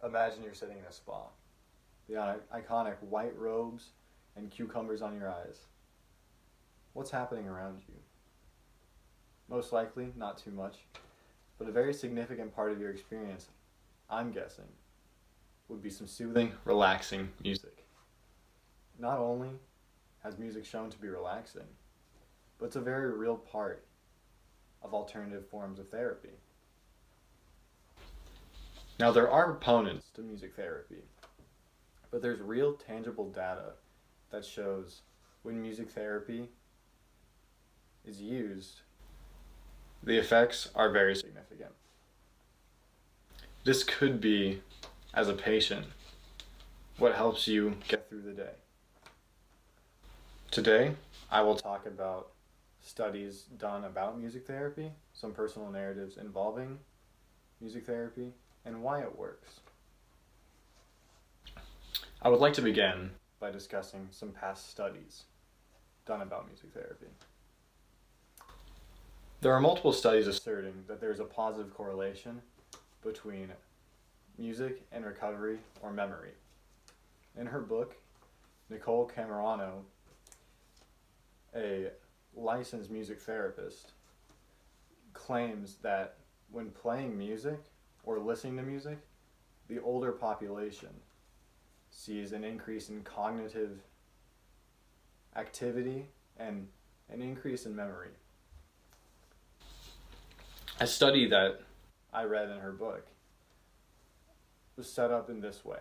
Imagine you're sitting in a spa. The iconic white robes and cucumbers on your eyes. What's happening around you? Most likely, not too much, but a very significant part of your experience, I'm guessing, would be some soothing, relaxing music. Not only has music shown to be relaxing, but it's a very real part of alternative forms of therapy. Now, there are opponents to music therapy, but there's real tangible data that shows when music therapy is used, the effects are very significant. This could be, as a patient, what helps you get through the day. Today, I will talk about studies done about music therapy, some personal narratives involving music therapy, and why it works. I would like to begin by discussing some past studies done about music therapy. There are multiple studies asserting that there is a positive correlation between music and recovery or memory. In her book, Nicole Camerano, a licensed music therapist, claims that when playing music or listening to music, the older population sees an increase in cognitive activity and an increase in memory. A study that I read in her book was set up in this way.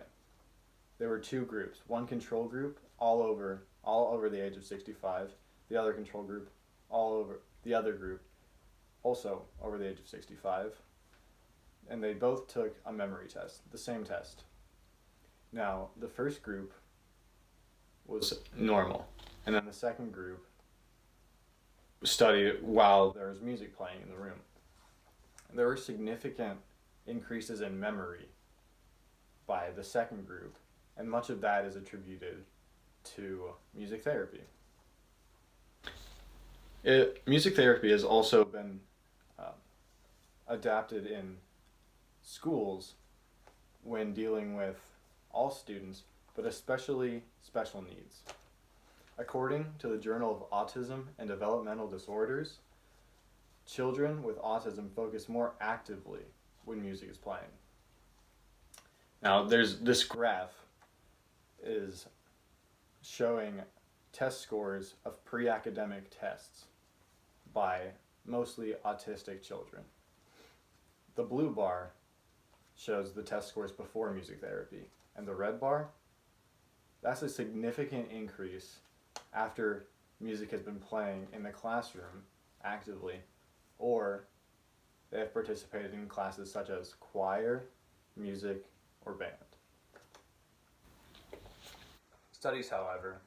There were two groups, one control group all over the age of 65, the other control group the other group also over the age of 65, and they both took a memory test, the same test. Now, the first group was normal, and then the second group studied while there was music playing in the room. There were significant increases in memory by the second group, and much of that is attributed to music therapy. Music therapy has also been adapted in schools when dealing with all students, but especially special needs. According to the Journal of Autism and Developmental Disorders, children with autism focus more actively when music is playing. Now, this graph is showing test scores of pre-academic tests by mostly autistic children. The blue bar shows the test scores before music therapy, and the red bar, that's a significant increase after music has been playing in the classroom actively, or they have participated in classes such as choir, music, or band. Studies, however,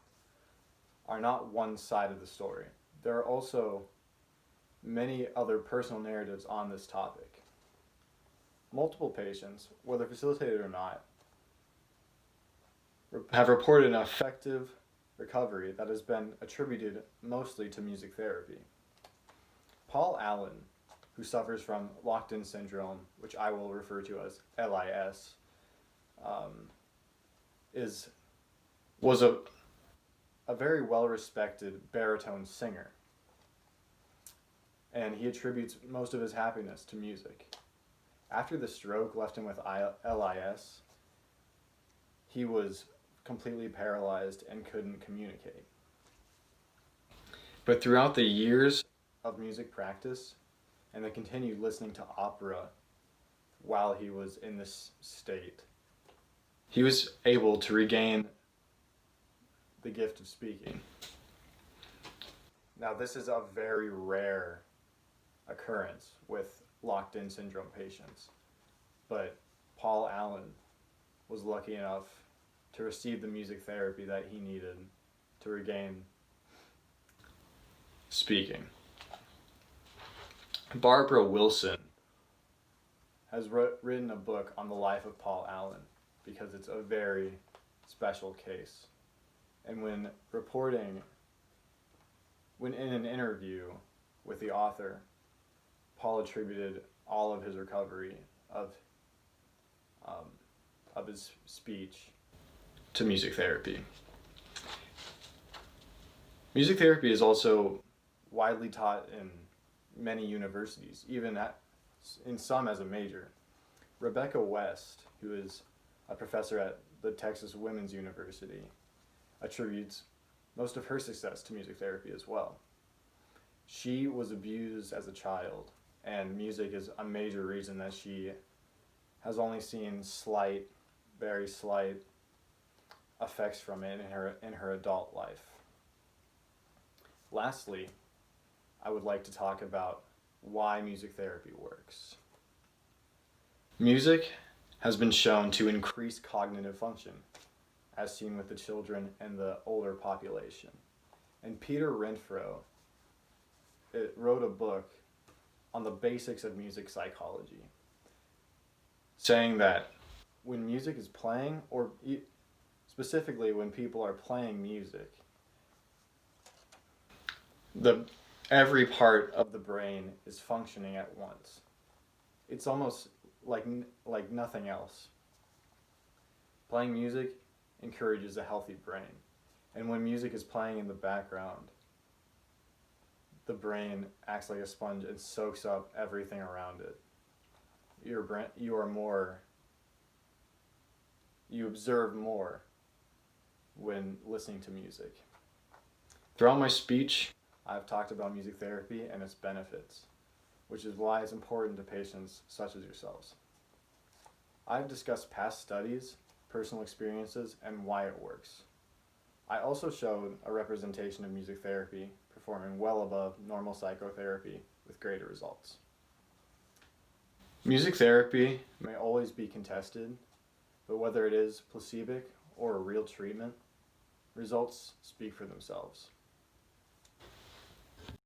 are not one side of the story. There are also many other personal narratives on this topic. Multiple patients, whether facilitated or not, have reported an effective recovery that has been attributed mostly to music therapy. Paul Allen, who suffers from locked-in syndrome, which I will refer to as LIS, was a very well-respected baritone singer, and he attributes most of his happiness to music. After the stroke left him with LIS, he was completely paralyzed and couldn't communicate. But throughout the years of music practice and the continued listening to opera while he was in this state, he was able to regain the gift of speaking. Now, this is a very rare occurrence with locked-in syndrome patients, but Paul Allen was lucky enough to receive the music therapy that he needed to regain speaking. Barbara Wilson has written a book on the life of Paul Allen because it's a very special case. And when in an interview with the author, Paul attributed all of his recovery of of his speech to music therapy. Music therapy is also widely taught in many universities, in some as a major. Rebecca West, who is a professor at the Texas Women's University, attributes most of her success to music therapy as well. She was abused as a child, and music is a major reason that she has only seen slight, very slight effects from it in her adult life. Lastly, I would like to talk about why music therapy works. Music has been shown to increase cognitive function, as seen with the children and the older population. And Peter Renfro wrote a book on the basics of music psychology, saying that when music is playing, or specifically when people are playing music, every part of the brain is functioning at once. It's almost like nothing else. Playing music encourages a healthy brain. And when music is playing in the background, the brain acts like a sponge and soaks up everything around it. You observe more when listening to music. Throughout my speech, I've talked about music therapy and its benefits, which is why it's important to patients such as yourselves. I've discussed past studies, personal experiences, and why it works. I also showed a representation of music therapy performing well above normal psychotherapy with greater results. Music therapy may always be contested, but whether it is placebo or a real treatment, results speak for themselves.